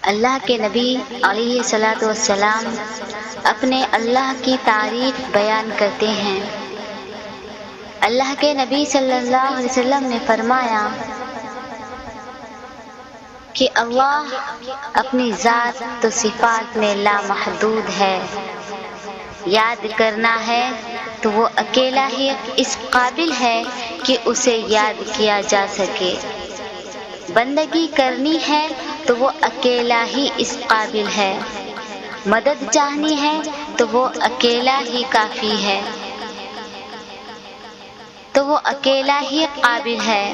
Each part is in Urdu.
اللہ کے نبی علیہ الصلاۃ والسلام اپنے اللہ کی تعریف بیان کرتے ہیں۔ اللہ کے نبی صلی اللہ علیہ وسلم نے فرمایا کہ اللہ اپنی ذات و صفات میں لامحدود ہے۔ یاد کرنا ہے تو وہ اکیلا ہی اس قابل ہے کہ اسے یاد کیا جا سکے۔ بندگی کرنی ہے تو وہ اکیلا ہی اس قابل ہے۔ مدد چاہنی ہے تو وہ اکیلا ہی کافی ہے، تو وہ اکیلا ہی قابل ہے۔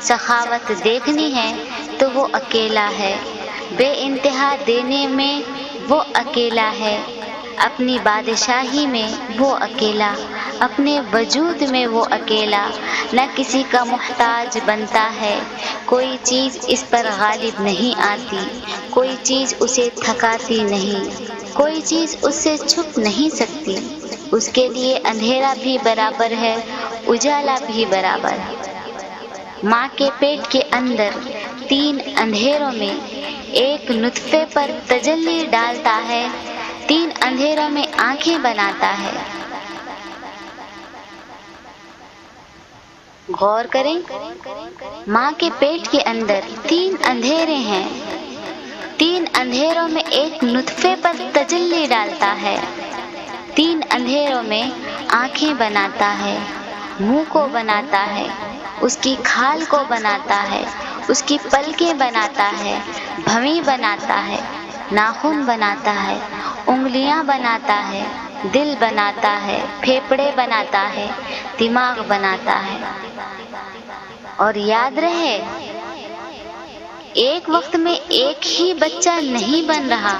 سخاوت دیکھنی ہے تو وہ اکیلا ہے، بے انتہا دینے میں وہ اکیلا ہے، اپنی بادشاہی میں وہ اکیلا، اپنے وجود میں وہ اکیلا، نہ کسی کا محتاج بنتا ہے۔ کوئی چیز اس پر غالب نہیں آتی، کوئی چیز اسے تھکاتی نہیں، کوئی چیز اس سے چھپ نہیں سکتی۔ اس کے لیے اندھیرا بھی برابر ہے، اجالا بھی برابر ہے۔ ماں کے پیٹ کے اندر 3 اندھیروں میں ایک نطفے پر تجلی ڈالتا ہے، 3 اندھیروں میں آنکھیں بناتا ہے۔ غور کریں، ماں کے پیٹ کے اندر 3 اندھیرے ہیں، 3 اندھیروں میں ایک نطفے پر تجلی ڈالتا ہے، 3 اندھیروں میں آنکھیں بناتا ہے، منہ کو بناتا ہے، اس کی کھال کو بناتا ہے، اس کی پلکیں بناتا ہے، بھویں بناتا ہے، ناخن بناتا ہے، انگلیاں بناتا ہے، دل بناتا ہے، پھیپھڑے بناتا ہے، دماغ بناتا ہے۔ اور یاد رہے، ایک وقت میں ایک ہی بچہ نہیں بن رہا،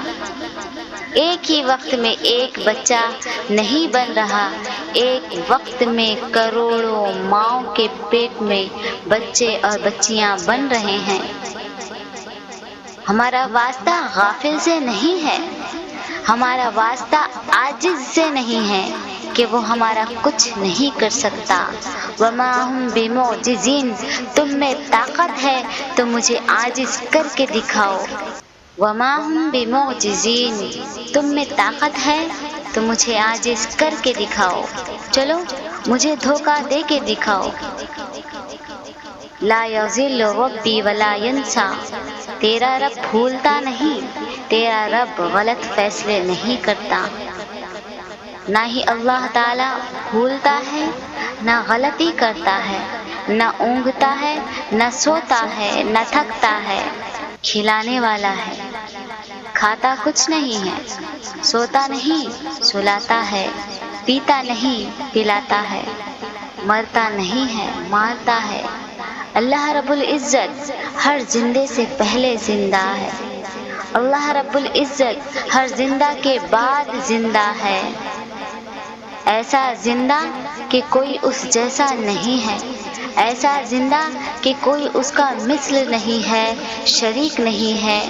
ایک ہی وقت میں ایک بچہ نہیں بن رہا، ایک وقت میں کروڑوں ماؤں کے پیٹ میں بچے اور بچیاں بن رہے ہیں۔ ہمارا واسطہ غافل سے نہیں ہے، ہمارا واسطہ عاجز سے نہیں ہے کہ وہ ہمارا کچھ نہیں کر سکتا۔ وَمَا هُمْ بِمُعْجِزِينَ، تم میں طاقت ہے تو مجھے عاجز کر کے دکھاؤ۔ وَمَا هُمْ بِمُعْجِزِينَ، تم میں طاقت ہے تو مجھے عاجز کر کے دکھاؤ، چلو مجھے دھوکہ دے کے دکھاؤ۔ لا یضل ربی ولا ینسیٰ، تیرا رب بھولتا نہیں، تیرا رب غلط فیصلے نہیں کرتا۔ نہ ہی اللہ تعالیٰ بھولتا ہے، نہ غلطی کرتا ہے، نہ اونگتا ہے، نہ سوتا ہے، نہ تھکتا ہے۔ کھلانے والا ہے، کھاتا کچھ نہیں ہے، سوتا نہیں سلاتا ہے، پیتا نہیں پلاتا ہے، مرتا نہیں ہے مارتا ہے۔ اللہ رب العزت ہر زندے سے پہلے زندہ ہے، اللہ رب العزت ہر زندہ کے بعد زندہ ہے، ایسا زندہ کہ کوئی اس جیسا نہیں ہے، ایسا زندہ کہ کوئی اس کا مثل نہیں ہے، شریک نہیں ہے،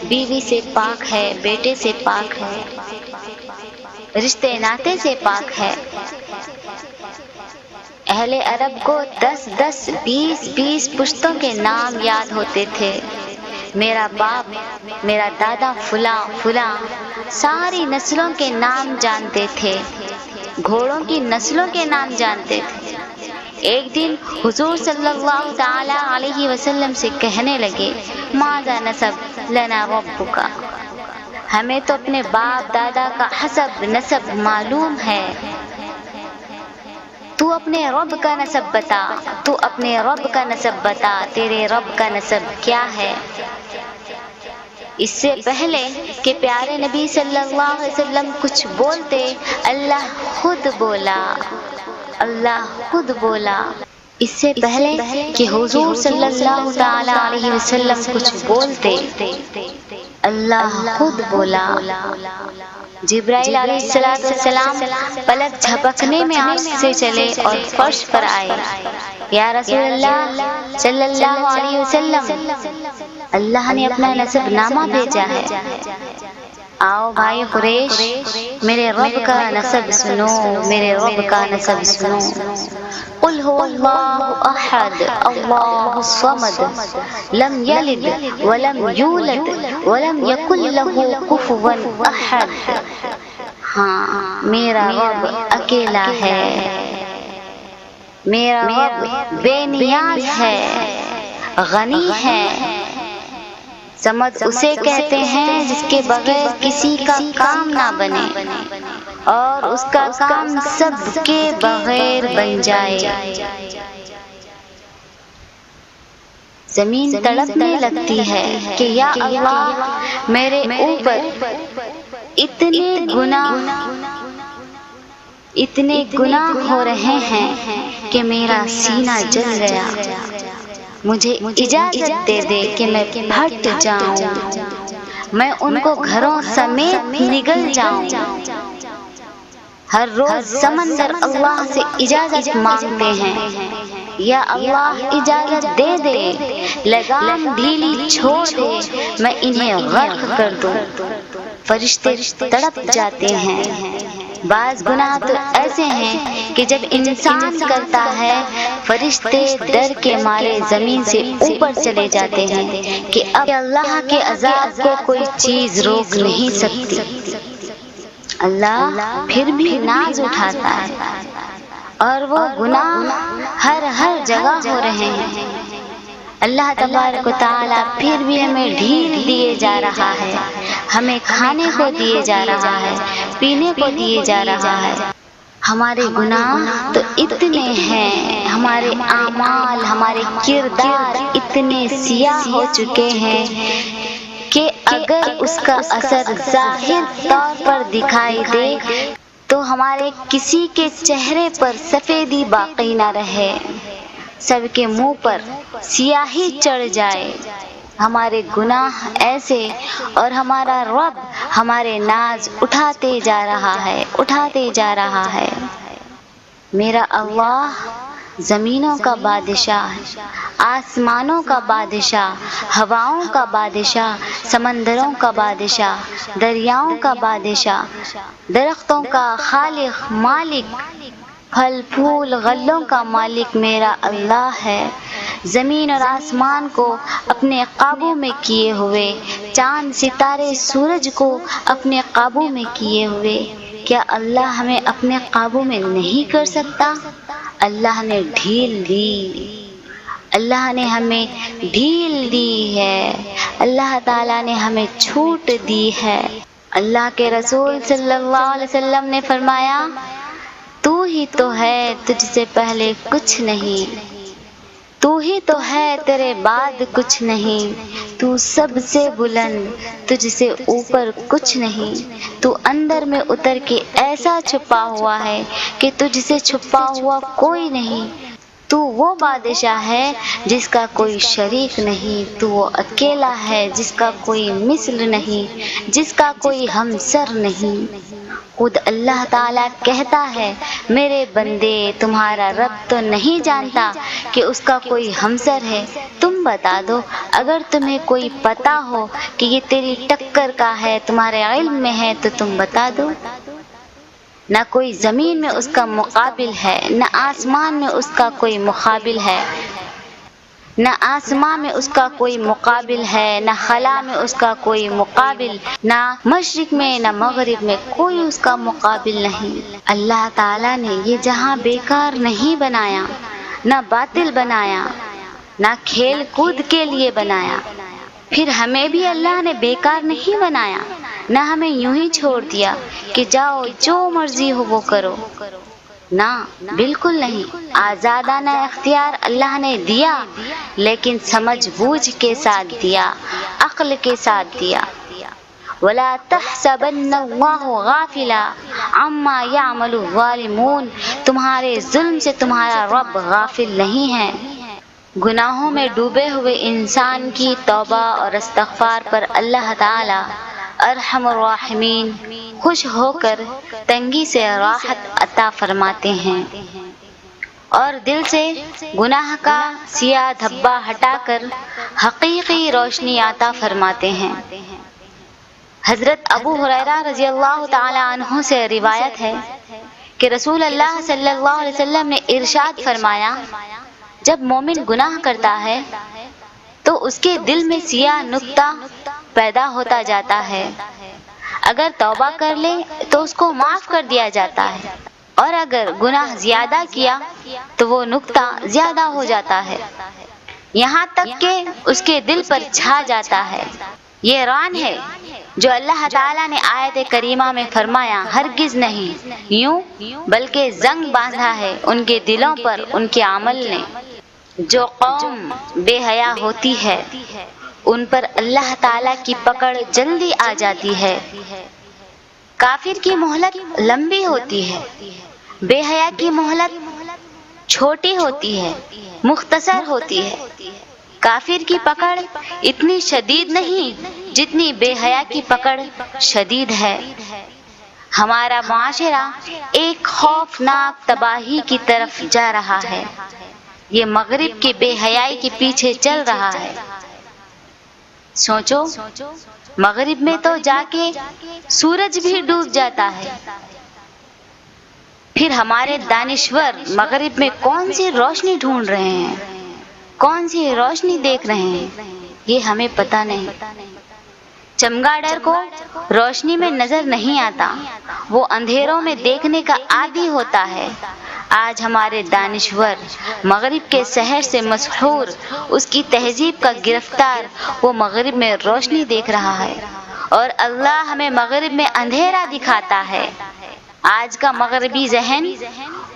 بیوی سے پاک ہے، بیٹے سے پاک ہے، رشتے ناطے سے پاک ہے۔ اہل عرب کو 10 20 پشتوں کے نام یاد ہوتے تھے۔ میرا باپ، میرا دادا فلاں فلاں، ساری نسلوں کے نام جانتے تھے، گھوڑوں کی نسلوں کے نام جانتے تھے۔ ایک دن حضور صلی اللہ تعالی علیہ وسلم سے کہنے لگے، ماذا نسب لنا ربک، ہمیں تو اپنے باپ دادا کا حسب نسب معلوم ہے، تو اپنے رب کا نسب بتا، تو اپنے رب کا نسب بتا، تیرے رب کا نسب کیا ہے؟ اس سے پہلے کہ پیارے نبی صلی اللہ علیہ وسلم کچھ بولتے، اللہ خود بولا، اللہ خود بولا۔ اس سے پہلے کہ حضور صلی اللہ تعالی علیہ وسلم کچھ بولتے، اللہ خود بولا۔ جبرائیل علیہ السلام پلک جھپکنے میں آنکھ سے چلے اور فرش پر آئے، یا رسول اللہ صلی اللہ علیہ وسلم، اللہ نے اپنا نسب نامہ بھیجا ہے۔ آؤ بھائی قریش، میرے رب کا نسب سنو، میرے رب کا نسب سنو۔ قل هو اللہ احد اللہ الصمد لم یلد ولم یولد ولم یکن لہ کفوا احد۔ ہاں، میرا رب اکیلا ہے، میرا رب بے نیاز ہے، غنی ہے۔ سمد اسے کہتے ہیں جس کے بغیر کسی کا کام نہ بنے اور اس کا کام سب کے بغیر بن جائے۔ زمین تڑپنے لگتی ہے کہ یا اللہ، میرے اوپر اتنے گناہ ہو رہے ہیں کہ میرا سینہ جل گیا، مجھے اجازت دے دے کہ میں پھٹ جاؤں، میں ان کو گھروں سمیت نگل جاؤں۔ ہر روز سمندر اللہ سے اجازت مانگتے ہیں، یا اللہ اجازت دے دے، لگام ڈھیلی چھوڑ دے، میں انہیں غرق کر دوں۔ فرشتے تڑپ جاتے ہیں۔ بعض گناہ تو ایسے ہیں کہ جب انسان کرتا ہے فرشتے ڈر کے مارے زمین سے اوپر چلے جاتے ہیں کہ اب اللہ کے عذاب کو کوئی چیز روک نہیں سکتی۔ اللہ پھر بھی ناز اٹھاتا ہے اور وہ گناہ ہر جگہ ہو رہے ہیں۔ اللہ تبارک و تعالیٰ پھر بھی ہمیں ڈھیل دیے جا رہا ہے، ہمیں کھانے کو دیے جا رہا ہے، پینے کو دیے جا رہا ہے۔ ہمارے گناہ تو اتنے ہیں، ہمارے اعمال، ہمارے کردار اتنے سیاہ ہو چکے ہیں کہ اگر اس کا اثر ظاہر طور پر دکھائی دے تو ہمارے کسی کے چہرے پر سفیدی باقی نہ رہے، سب کے منہ پر سیاہی چڑھ جائے۔ ہمارے گناہ ایسے، اور ہمارا رب ہمارے ناز اٹھاتے جا رہا ہے۔ میرا اللہ زمینوں کا بادشاہ، آسمانوں کا بادشاہ، ہواؤں کا بادشاہ، سمندروں کا بادشاہ، دریاؤں کا بادشاہ، درختوں کا خالق، مالک، پھل پھول غلوں کا مالک میرا اللہ ہے۔ زمین اور آسمان کو اپنے قابو میں کیے ہوئے، چاند ستارے سورج کو اپنے قابو میں کیے ہوئے، کیا اللہ ہمیں اپنے قابو میں نہیں کر سکتا؟ اللہ نے ڈھیل دی، اللہ نے ہمیں ڈھیل دی ہے، اللہ تعالیٰ نے ہمیں چھوٹ دی ہے۔ اللہ کے رسول صلی اللہ علیہ وسلم نے فرمایا، تو ہی تو ہے، تجھ سے پہلے کچھ نہیں، تو ہی تو ہے، تیرے بعد کچھ نہیں، تو سب سے بلند، تجھ سے اوپر کچھ نہیں، تو اندر میں اتر کے ایسا چھپا ہوا ہے کہ تجھ سے چھپا ہوا کوئی نہیں، تو وہ بادشاہ ہے جس کا کوئی شریک نہیں، تو وہ اکیلا ہے جس کا کوئی مثل نہیں، جس کا کوئی ہمسر نہیں۔ خود اللہ تعالیٰ کہتا ہے، میرے بندے تمہارا رب تو نہیں جانتا کہ اس کا کوئی ہمسر ہے؟ تم بتا دو، اگر تمہیں کوئی پتا ہو کہ یہ تیری ٹکر کا ہے، تمہارے علم میں ہے تو تم بتا دو۔ نہ کوئی زمین میں اس کا مقابل ہے، نہ آسمان میں اس کا کوئی مقابل ہے، نہ آسمان میں اس کا کوئی مقابل ہے، نہ خلا میں اس کا کوئی مقابل، نہ مشرق میں نہ مغرب میں کوئی اس کا مقابل نہیں۔ اللہ تعالیٰ نے یہ جہاں بیکار نہیں بنایا، نہ باطل بنایا، نہ کھیل کود کے لیے بنایا، پھر ہمیں بھی اللہ نے بیکار نہیں بنایا، نہ ہمیں یوں ہی چھوڑ دیا کہ جاؤ جو مرضی ہو وہ کرو، نہ بالکل نہیں۔ آزادانہ اختیار اللہ نے دیا، لیکن سمجھ بوجھ کے ساتھ دیا، عقل کے ساتھ دیا۔ وَلَا تَحْسَبَنَّ اللَّهَ غَافِلًا عَمَّا يَعْمَلُ الظَّالِمُونَ، تمہارے ظلم سے تمہارا رب غافل نہیں ہے۔ گناہوں میں ڈوبے ہوئے انسان کی توبہ اور استغفار پر اللہ تعالی ارحم الراحمین خوش ہو کر تنگی سے راحت عطا فرماتے ہیں اور دل سے گناہ کا سیاہ دھبا ہٹا کر حقیقی روشنی عطا فرماتے ہیں۔ حضرت ابو ہریرہ رضی اللہ تعالی عنہ سے روایت ہے کہ رسول اللہ صلی اللہ علیہ وسلم نے ارشاد فرمایا، جب مومن گناہ کرتا ہے تو اس کے دل میں سیاہ نقطہ پیدا ہوتا جاتا ہے، اگر توبہ کر لے تو اس کو معاف کر دیا جاتا ہے، اور اگر گناہ زیادہ کیا تو وہ نقطہ زیادہ ہو جاتا ہے، یہاں تک کہ اس کے دل پر چھا جاتا ہے۔ یہ ران ہے جو اللہ تعالیٰ نے آیت کریمہ میں فرمایا، ہرگز نہیں یوں بلکہ زنگ باندھا ہے ان کے دلوں پر ان کے عمل نے۔ جو قوم بے حیا ہوتی ہے ان پر اللہ تعالیٰ کی پکڑ جلدی آ جاتی ہے۔ کافر کی مہلت لمبی ہوتی ہے، بے حیا کی مہلت چھوٹی ہوتی ہے، مختصر ہوتی ہے۔ کافر کی پکڑ اتنی شدید نہیں جتنی بے حیا کی پکڑ شدید ہے۔ ہمارا معاشرہ ایک خوفناک تباہی کی طرف جا رہا ہے، یہ مغرب کی بے حیائی کے پیچھے چل رہا ہے۔ سوچو، مغرب میں تو جا کے سورج بھی ڈوب جاتا ہے، پھر ہمارے دانشور مغرب میں کون سی روشنی ڈھونڈ رہے ہیں، کون سی روشنی دیکھ رہے ہیں، یہ ہمیں پتہ نہیں۔ چمگادڑ کو روشنی میں نظر نہیں آتا، وہ اندھیروں میں دیکھنے کا عادی ہوتا ہے۔ آج ہمارے دانشور مغرب کے سحر سے مسحور، اس کی تہذیب کا گرفتار، وہ مغرب میں روشنی دیکھ رہا ہے، اور اللہ ہمیں مغرب میں اندھیرا دکھاتا ہے۔ آج کا مغربی ذہن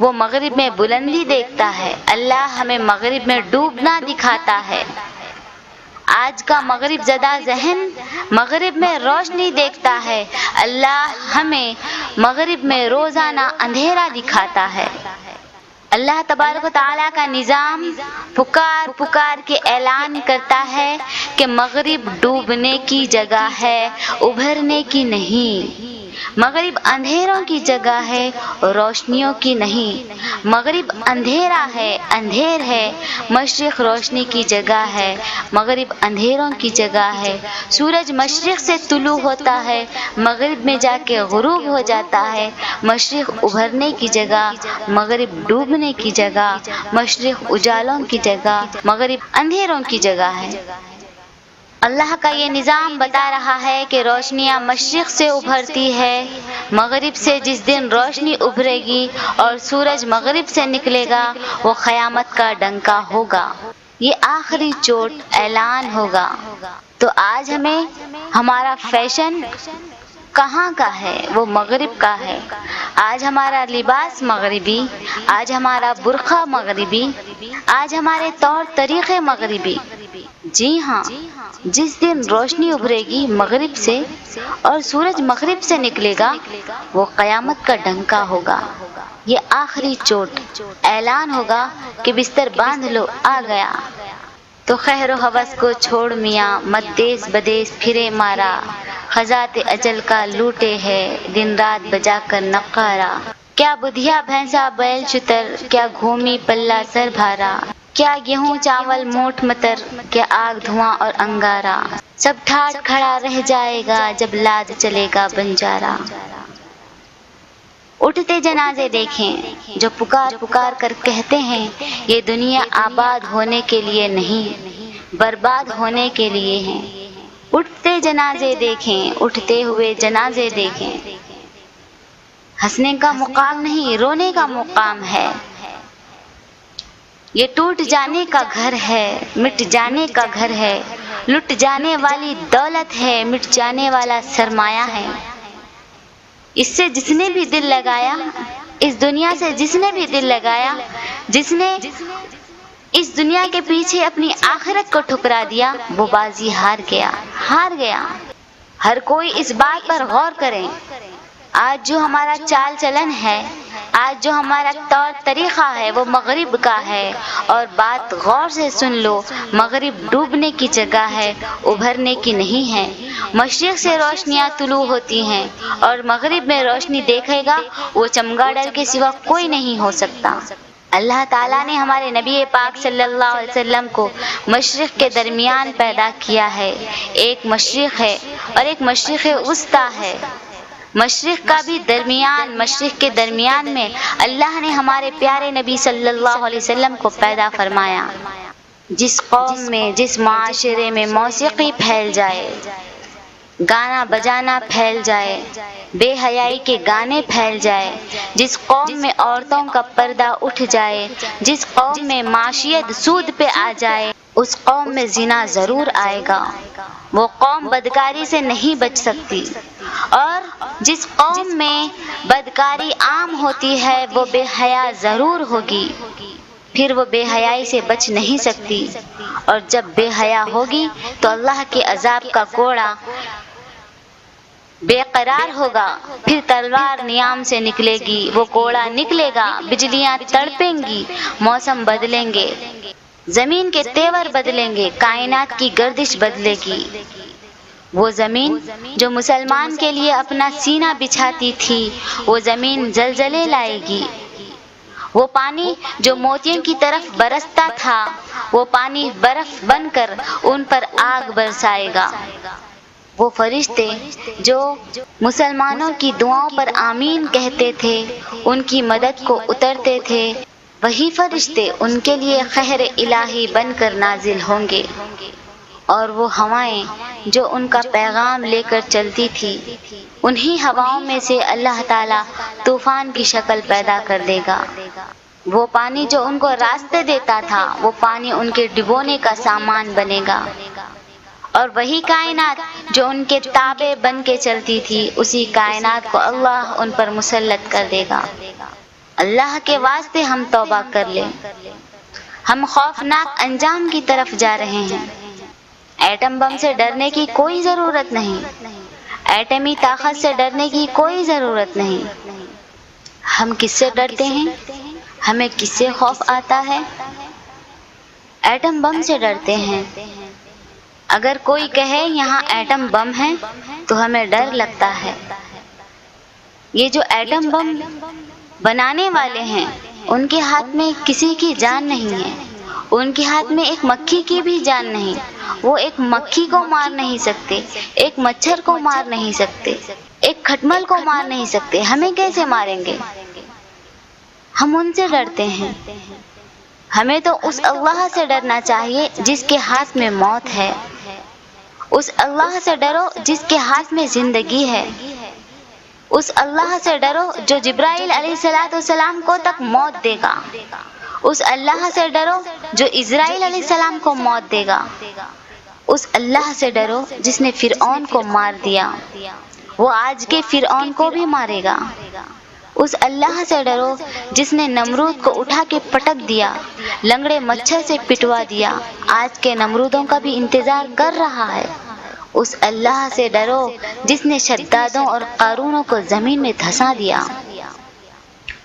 وہ مغرب میں بلندی دیکھتا ہے، اللہ ہمیں مغرب میں ڈوبنا دکھاتا ہے۔ آج کا مغرب زدہ ذہن مغرب میں روشنی دیکھتا ہے، اللہ ہمیں مغرب میں روزانہ اندھیرا دکھاتا ہے۔ اللہ تبارک و تعالیٰ کا نظام پکار پکار کے اعلان کرتا ہے کہ مغرب ڈوبنے کی جگہ ہے، ابھرنے کی نہیں۔ مغرب اندھیروں کی جگہ ہے، روشنیوں کی نہیں۔ مغرب اندھیرا ہے، اندھیر ہے، مشرق روشنی کی جگہ ہے، مغرب اندھیروں کی جگہ ہے۔ سورج مشرق سے طلوع ہوتا ہے، مغرب میں جا کے غروب ہو جاتا ہے۔ مشرق ابھرنے کی جگہ، مغرب ڈوبنے کی جگہ۔ مشرق اجالوں کی جگہ، مغرب اندھیروں کی جگہ ہے۔ اللہ کا یہ نظام بتا رہا ہے کہ روشنیاں مشرق سے ابھرتی ہے، مغرب سے جس دن روشنی ابھرے گی اور سورج مغرب سے نکلے گا وہ قیامت کا ڈنکا ہوگا، یہ آخری چوٹ اعلان ہوگا۔ تو آج ہمیں ہمارا فیشن کہاں کا ہے؟ وہ مغرب کا ہے۔ آج ہمارا لباس مغربی، آج ہمارا برقع مغربی، آج ہمارے طور طریقے مغربی۔ جی ہاں، جس دن روشنی ابھرے گی مغرب سے اور سورج مغرب سے نکلے گا وہ قیامت کا ڈنکا ہوگا، یہ آخری چوٹ اعلان ہوگا کہ بستر باندھ لو، آ گیا۔ تو خیر و ہوس کو چھوڑ میاں، مت دیس بدیس پھرے مارا، خزات اجل کا لوٹے ہے دن رات بجا کر نقارا۔ کیا بدھیا بھینسا بیل شتر، کیا گھومی پلہ سر بھارا، کیا گیہوں چاول موٹ متر، کیا آگ دھواں اور انگارا، سب ٹھاٹ کھڑا رہ جائے گا جب لاد چلے گا بنجارا۔ اٹھتے جنازے دیکھیں جو پکار پکار کر کہتے ہیں یہ دنیا آباد ہونے کے لیے نہیں، برباد ہونے کے لیے ہیں۔ اٹھتے جنازے دیکھیں، اٹھتے ہوئے جنازے دیکھیں، ہنسنے کا مقام نہیں رونے کا مقام ہے۔ یہ ٹوٹ جانے کا گھر ہے، مٹ جانے کا گھر ہے، لٹ جانے والی دولت ہے، مٹ جانے والا سرمایہ ہے۔ اس سے جس نے بھی دل لگایا، اس دنیا سے جس نے بھی دل لگایا، جس نے اس دنیا کے پیچھے اپنی آخرت کو ٹھکرا دیا وہ بازی ہار گیا، ہار گیا۔ ہر کوئی اس بات پر غور کرے، آج جو ہمارا چال چلن ہے، آج جو ہمارا طور طریقہ ہے وہ مغرب کا ہے، اور بات غور سے سن لو، مغرب ڈوبنے کی جگہ ہے، ابھرنے کی نہیں ہے۔ مشرق سے روشنیاں طلوع ہوتی ہیں اور مغرب میں روشنی دیکھے گا وہ چمگادڑ کے سوا کوئی نہیں ہو سکتا۔ اللہ تعالیٰ نے ہمارے نبی پاک صلی اللہ علیہ وسلم کو مشرق کے درمیان پیدا کیا ہے۔ ایک مشرق ہے اور ایک مشرق وسطیٰ ہے۔ مشرق کا بھی درمیان، مشرق کے درمیان میں اللہ نے ہمارے پیارے نبی صلی اللہ علیہ وسلم کو پیدا فرمایا۔ جس قوم میں، جس معاشرے میں موسیقی پھیل جائے، گانا بجانا پھیل جائے، بے حیائی کے گانے پھیل جائے، جس قوم میں عورتوں کا پردہ اٹھ جائے، جس قوم میں معاشیت سود پہ آ جائے، اس قوم میں زنا ضرور آئے گا۔ وہ قوم بدکاری سے نہیں بچ سکتی، اور جس قوم میں بدکاری عام ہوتی ہے وہ بے حیا ضرور ہوگی، پھر وہ بے حیائی سے بچ نہیں سکتی، اور جب بے حیا ہوگی تو اللہ کے عذاب کا کوڑا بے قرار ہوگا، پھر تلوار نیام سے نکلے گی، وہ کوڑا نکلے گا، بجلیاں تڑپیں گی، موسم بدلیں گے، زمین کے تیور بدلیں گے، کائنات کی گردش بدلے گی۔ وہ زمین جو مسلمان کے لیے اپنا سینہ بچھاتی تھی، وہ زمین زلزلے لائے گی۔ وہ پانی جو موتیوں کی طرف برستا تھا، وہ پانی برف بن کر ان پر آگ برسائے گا۔ وہ فرشتے جو مسلمانوں کی دعاؤں پر آمین کہتے تھے، ان کی مدد کو اترتے تھے، وہی فرشتے ان کے لیے قہر الہی بن کر نازل ہوں گے، اور وہ ہوائیں جو ان کا پیغام لے کر چلتی تھی، انہی ہواؤں میں سے اللہ تعالیٰ طوفان کی شکل پیدا کر دے گا۔ وہ پانی جو ان کو راستے دیتا تھا، وہ پانی ان کے ڈبونے کا سامان بنے گا، اور وہی کائنات جو ان کے تابع بن کے چلتی تھی، اسی کائنات کو اللہ ان پر مسلط کر دے گا۔ اللہ کے واسطے ہم توبہ کر لیں، ہم خوفناک انجام کی طرف جا رہے ہیں۔ ایٹم بم سے ڈرنے کی کوئی ضرورت نہیں، ایٹمی طاقت سے ڈرنے کی کوئی ضرورت نہیں۔ ہم کس سے ڈرتے ہیں؟ ہمیں کس سے خوف آتا ہے؟ ایٹم بم سے ڈرتے ہیں۔ اگر کوئی کہے یہاں ایٹم بم ہے تو ہمیں ڈر لگتا ہے۔ یہ جو ایٹم بم بنانے والے ہیں، ان کے ہاتھ میں کسی کی جان نہیں ہے، ان کے ہاتھ میں ایک مکھی کی بھی جان نہیں۔ وہ ایک مکھی کو مار نہیں سکتے، ایک مچھر کو مار نہیں سکتے، ایک کھٹمل کو مار نہیں سکتے، ہمیں کیسے ماریں گے؟ ہم ان سے ڈرتے ہیں۔ ہمیں تو اس اللہ سے ڈرنا چاہیے جس کے ہاتھ میں موت ہے، اس اللہ سے ڈرو جس کے ہاتھ میں زندگی ہے، اس اللہ سے ڈرو جو جبرائیل علیہ السلام کو تک موت دے گا، اس اللہ سے ڈرو جو اسرائیل علیہ السلام کو موت دے گا، اس اللہ سے ڈرو جس نے فرعون کو مار دیا، وہ آج کے فرعون کو بھی مارے گا۔ اس اللہ سے ڈرو جس نے نمرود کو اٹھا کے پٹک دیا، لنگڑے مچھر سے پٹوا دیا، آج کے نمرودوں کا بھی انتظار کر رہا ہے۔ اس اللہ سے ڈرو جس نے شدادوں اور قارونوں کو زمین میں دھسا دیا،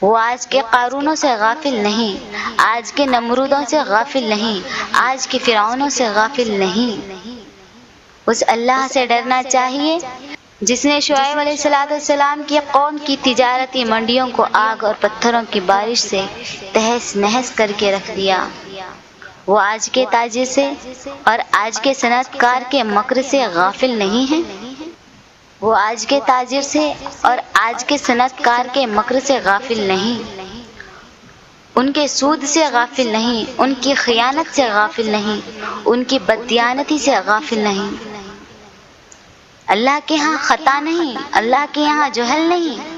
وہ آج کے قارونوں سے غافل نہیں، آج کے نمرودوں سے غافل نہیں، آج کے فرعونوں سے غافل نہیں۔ اس اللہ سے ڈرنا چاہیے جس نے شعیب علیہ السلام کی قوم کی تجارتی منڈیوں کو آگ اور پتھروں کی بارش سے تہس نہس کر کے رکھ دیا۔ وہ آج کے تاجر سے اور آج کے صنعت کار کے مکر سے غافل نہیں ہے، وہ آج کے تاجر سے اور آج کے صنعت کار کے مکر سے غافل نہیں، ان کے سود سے غافل نہیں، ان کی خیانت سے غافل نہیں، ان کی بددیانتی سے غافل نہیں۔ اللہ کے ہاں خطا نہیں، اللہ کے یہاں جہل نہیں،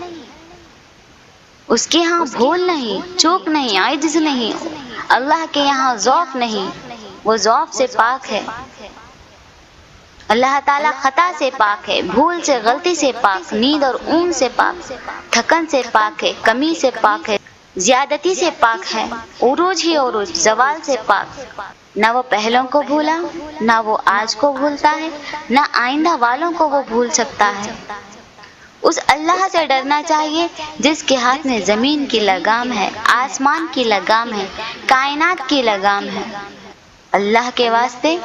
اس کے ہاں بھول نہیں، چوک نہیں، عجز نہیں، اللہ کے یہاں ضعف نہیں، وہ ضعف سے پاک ہے۔ اللہ تعالیٰ خطا سے پاک ہے، بھول سے، غلطی سے پاک، نیند اور اونگ سے پاک، تھکن سے پاک ہے، کمی سے پاک ہے، زیادتی سے پاک ہے، عروج ہی عروج، زوال سے پاک۔ نہ وہ پہلوں کو بھولا، نہ وہ آج کو بھولتا ہے، نہ آئندہ والوں کو وہ بھول سکتا ہے۔ اس اللہ سے ڈرنا چاہیے جس کے ہاتھ میں زمین کی لگام ہے، آسمان کی لگام ہے، کائنات کی لگام ہے۔ اللہ کے واسطے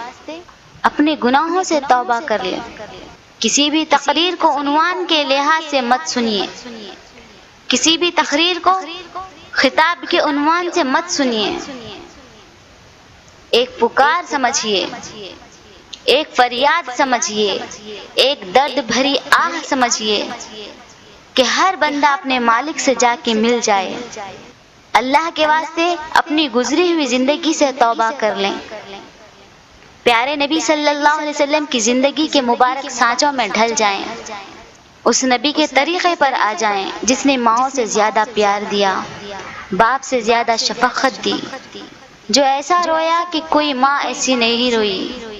اپنے گناہوں سے توبہ کر لیں، کسی بھی تقریر کو عنوان کے لحاظ سے مت سنیے، کسی بھی تقریر کو خطاب کے عنوان سے مت سنیے، ایک پکار سمجھیے، ایک فریاد سمجھیے، ایک درد بھری آہ سمجھیے کہ ہر بندہ اپنے مالک سے جا کے مل جائے۔ اللہ کے واسطے اپنی گزری ہوئی زندگی سے توبہ کر لیں، پیارے نبی صلی اللہ علیہ وسلم کی زندگی کے مبارک سانچوں میں ڈھل جائیں، اس نبی کے طریقے پر آ جائیں جس نے ماؤں سے زیادہ پیار دیا، باپ سے زیادہ شفقت دی، جو ایسا رویا کہ کوئی ماں ایسی نہیں روئی،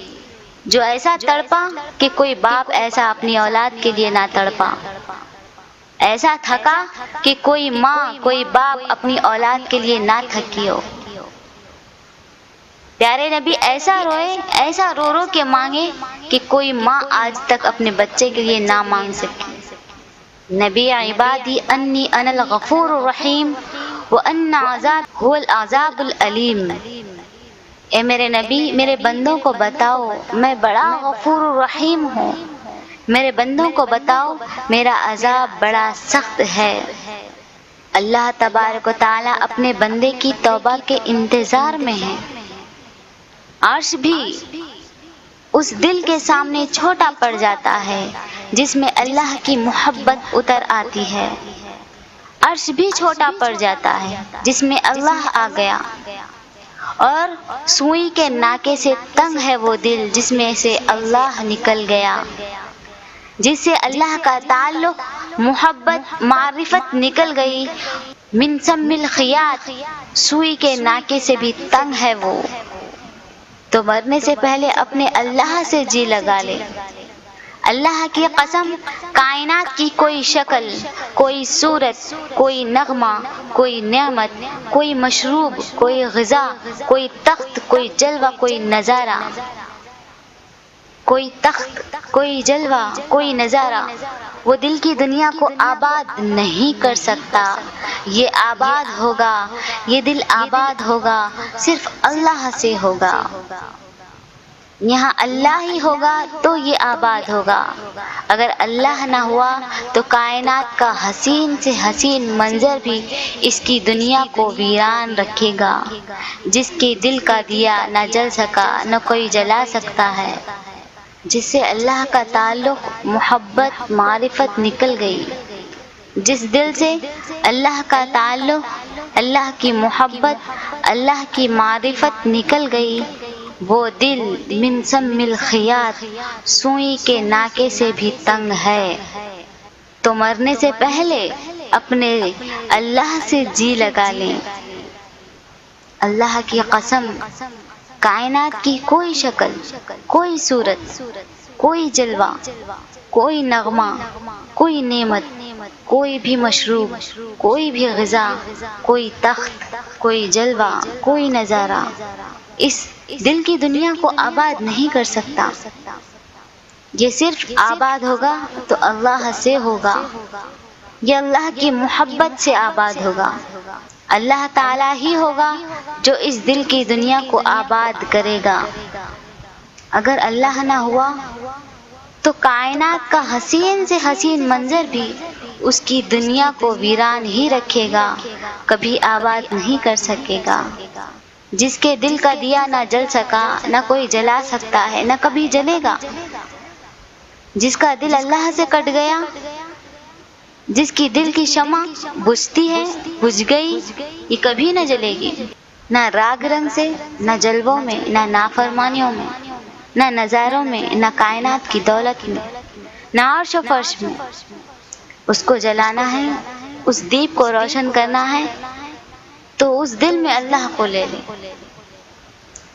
جو ایسا تڑپا کہ کوئی باپ ایسا اپنی اولاد کے لیے نہ تڑپا، ایسا تھکا کہ کوئی ماں کوئی باپ اپنی اولاد کے لیے نہ تھکی ہو۔ پیارے نبی ایسا روئے، ایسا رو رو کے مانگے کہ کوئی ماں آج تک اپنے بچے کے لیے نہ مانگ سکی۔ نبی عبادی انی انا الغفور الرحیم وان عذاب هو العذاب العلیم، اے میرے نبی میرے بندوں کو بتاؤ میں بڑا غفور الرحیم ہوں، میرے بندوں کو بتاؤ میرا عذاب بڑا سخت ہے۔ اللہ تبارک و تعالی اپنے بندے کی توبہ کے انتظار میں ہے۔ عرش بھی اس دل کے سامنے چھوٹا پڑ جاتا ہے جس میں اللہ کی محبت اتر آتی ہے، عرش بھی چھوٹا پڑ جاتا ہے جس میں اللہ آ گیا، اور سوئی کے ناکے سے تنگ ہے وہ دل جس میں سے اللہ نکل گیا، جس سے اللہ کا تعلق محبت معرفت نکل گئی۔ من سم الخیاط، سوئی کے ناکے سے بھی تنگ ہے وہ، تو مرنے سے پہلے اپنے اللہ سے جی لگا لے۔ اللہ کی قسم، کائنات کی کوئی شکل، کوئی صورت، کوئی نغمہ، کوئی نعمت، کوئی مشروب، کوئی غذا، کوئی تخت، کوئی جلوہ، کوئی نظارہ، کوئی تخت، کوئی جلوہ، کوئی نظارہ وہ دل کی دنیا کو آباد نہیں کر سکتا۔ یہ آباد ہوگا، یہ دل آباد ہوگا صرف اللہ سے ہوگا۔ یہاں اللہ ہی ہوگا تو یہ آباد ہوگا، اگر اللہ نہ ہوا تو کائنات کا حسین سے حسین منظر بھی اس کی دنیا کو ویران رکھے گا۔ جس کے دل کا دیا نہ جل سکا نہ کوئی جلا سکتا ہے، جس سے اللہ کا تعلق محبت معرفت نکل گئی، جس دل سے اللہ کا تعلق، اللہ کی محبت، اللہ کی معرفت نکل گئی، وہ دل من سم الخیاط، سوئی کے ناکے سے بھی تنگ ہے۔ تو مرنے سے پہلے اپنے اللہ سے جی لگا لیں۔ اللہ کی قسم، کائنات کی کوئی شکل، کوئی صورت، کوئی جلوہ، کوئی نغمہ، کوئی نعمت، کوئی بھی مشروب، کوئی بھی غذا، کوئی تخت، کوئی جلوہ، کوئی نظارہ اس دل کی دنیا کو آباد نہیں کر سکتا۔ یہ صرف آباد ہوگا تو اللہ سے ہوگا، یہ اللہ کی محبت سے آباد ہوگا۔ اللہ تعالیٰ ہی ہوگا جو اس دل کی دنیا کو آباد کرے گا۔ اگر اللہ نہ ہوا تو کائنات کا حسین سے حسین منظر بھی اس کی دنیا کو ویران ہی رکھے گا، کبھی آباد نہیں کر سکے گا۔ جس کے دل کا دیا نہ جل سکا نہ کوئی جلا سکتا ہے، نہ کبھی جلے گا۔ جس کا دل اللہ سے کٹ گیا، جس کی دل کی شمع بجھتی ہے، بجھ گئی، یہ کبھی نہ جلے گی، نہ راگ رنگ سے، نہ جلووں میں، نہ نافرمانیوں میں، نہ نظاروں میں، نہ کائنات کی دولت میں، نہ عرش و فرش میں۔ اس کو جلانا ہے، اس دیپ کو روشن کرنا ہے تو اس دل میں اللہ کو لے لے۔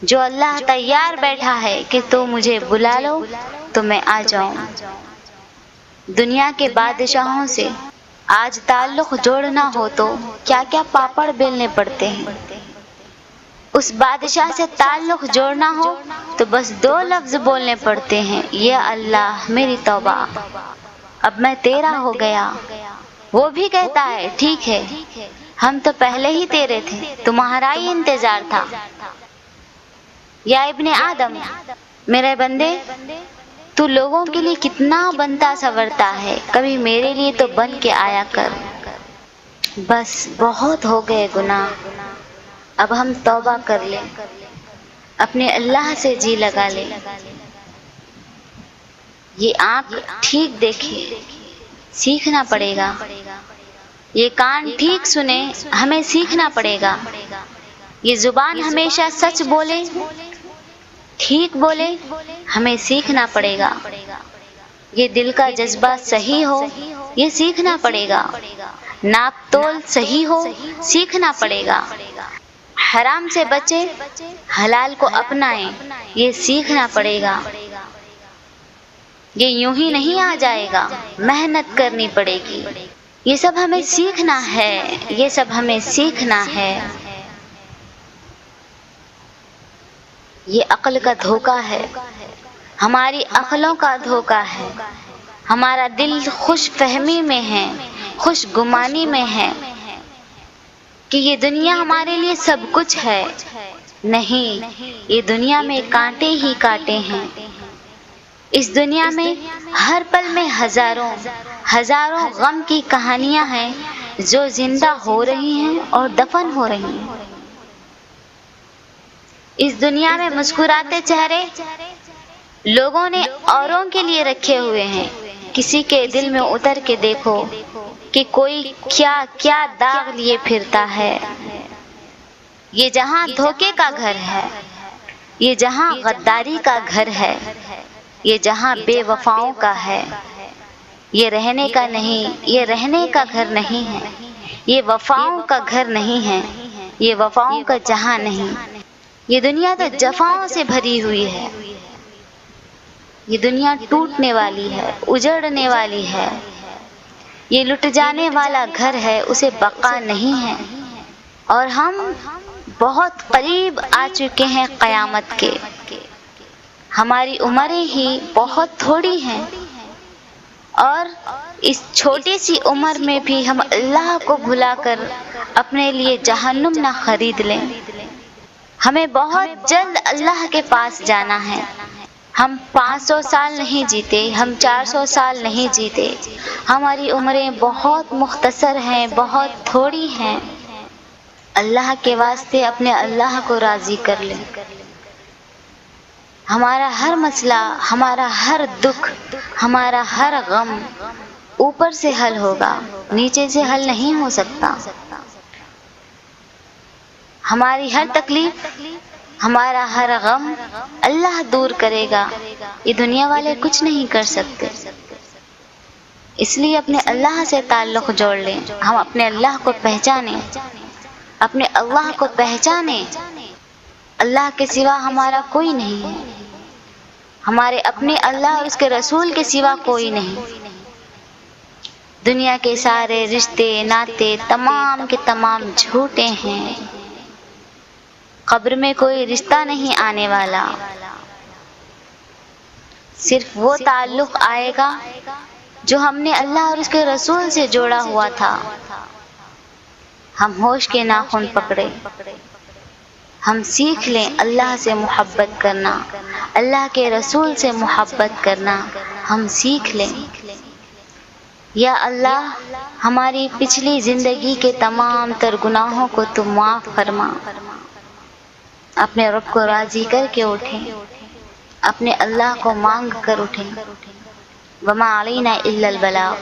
جو اللہ تیار بیٹھا ہے کہ تو مجھے بلا لو تو میں آ جاؤں۔ دنیا کے بادشاہوں سے آج تعلق جوڑنا ہو تو کیا کیا پاپڑ بیلنے پڑتے ہیں۔ اس بادشاہ سے تعلق جوڑنا ہو تو بس 2 لفظ بولنے پڑتے ہیں، یا اللہ میری توبہ، اب میں تیرا ہو گیا۔ وہ بھی کہتا ہے ٹھیک ہے، ہم تو پہلے ہی تیرے تھے، تمہارا ہی انتظار تھا۔ یا ابن آدم، میرے بندے تو لوگوں کے لیے کتنا بنتا سنورتا ہے، کبھی میرے لیے تو بن کے آیا کر۔ بس بہت ہو گئے گناہ، اب ہم توبہ کر لیں، اپنے اللہ سے جی لگا لیں۔ یہ آنکھ ٹھیک دیکھے، سیکھنا پڑے گا۔ یہ کان ٹھیک سنے، ہمیں سیکھنا پڑے گا۔ یہ زبان ہمیشہ سچ بولے، ٹھیک بولے، ہمیں سیکھنا پڑے گا۔ یہ دل کا جذبہ صحیح ہو، یہ سیکھنا پڑے گا۔ ناپ تول صحیح ہو، سیکھنا پڑے گا۔ حرام سے بچے، حلال کو اپنائیں، یہ سیکھنا پڑے گا۔ یہ یوں ہی نہیں آ جائے گا، محنت کرنی پڑے گی۔ یہ سب ہمیں سیکھنا ہے، یہ سب ہمیں سیکھنا ہے۔ یہ عقل کا دھوکہ ہے، ہماری عقلوں کا دھوکہ ہے۔ ہمارا دل خوش فہمی میں ہے، خوش گمانی میں ہے کہ یہ دنیا ہمارے لیے سب کچھ ہے۔ نہیں، یہ دنیا میں کانٹے ہی کانٹے ہیں۔ اس دنیا میں ہر پل میں ہزاروں ہزاروں غم کی کہانیاں ہیں جو زندہ ہو رہی ہیں اور دفن ہو رہی ہیں۔ اس دنیا میں مسکراتے چہرے لوگوں نے اوروں کے لیے رکھے ہوئے ہیں۔ کسی کے دل میں اتر کے دیکھو کہ کوئی کیا کیا داغ لیے پھرتا ہے۔ یہ جہاں دھوکے کا گھر ہے، یہ جہاں غداری کا گھر ہے، یہ جہاں بے وفاؤں کا ہے، یہ رہنے کا نہیں، یہ رہنے کا گھر نہیں ہے، یہ وفاؤں کا گھر نہیں ہے، یہ وفاؤں کا جہاں نہیں۔ یہ دنیا تو جفاؤں سے بھری ہوئی ہے۔ یہ دنیا ٹوٹنے والی ہے، اجڑنے والی ہے۔ یہ لٹ جانے والا گھر ہے، اسے بقا نہیں ہے۔ اور ہم بہت قریب آ چکے ہیں قیامت کے۔ ہماری عمریں ہی بہت تھوڑی ہیں، اور اس چھوٹی سی عمر میں بھی ہم اللہ کو بھلا کر اپنے لیے جہنم نہ خرید لیں۔ ہمیں بہت جلد اللہ کے پاس جانا ہے۔ ہم 500 سال نہیں جیتے، ہم 400 سال نہیں جیتے۔ ہماری عمریں بہت مختصر ہیں، بہت تھوڑی ہیں۔ اللہ کے واسطے اپنے اللہ کو راضی کر لیں۔ ہمارا ہر مسئلہ، ہمارا ہر دکھ، ہمارا ہر غم اوپر سے حل ہوگا، نیچے سے حل نہیں ہو سکتا۔ ہماری ہر تکلیف، ہمارا ہر غم اللہ دور کرے گا، یہ دنیا والے کچھ نہیں کر سکتے۔ اس لیے اپنے اللہ سے تعلق جوڑ لیں۔ ہم اپنے اللہ کو پہچانیں، اپنے اللہ کو پہچانیں۔ اللہ کے سوا ہمارا کوئی نہیں ہے، ہمارے اپنے اللہ اور اس کے رسول کے سوا کوئی نہیں۔ دنیا کے سارے رشتے ناتے تمام کے تمام جھوٹے ہیں۔ قبر میں کوئی رشتہ نہیں آنے والا، صرف وہ تعلق آئے گا جو ہم نے اللہ اور اس کے رسول سے جوڑا ہوا تھا۔ ہم ہوش کے ناخن پکڑے، ہم سیکھ لیں اللہ سے محبت کرنا، اللہ کے رسول سے محبت کرنا ہم سیکھ لیں۔ یا اللہ، ہماری پچھلی زندگی کے تمام تر گناہوں کو تو معاف فرما۔ اپنے رب کو راضی کر کے اٹھیں، اپنے اللہ کو مانگ کر اٹھیں۔ وما علینا الا البلاغ۔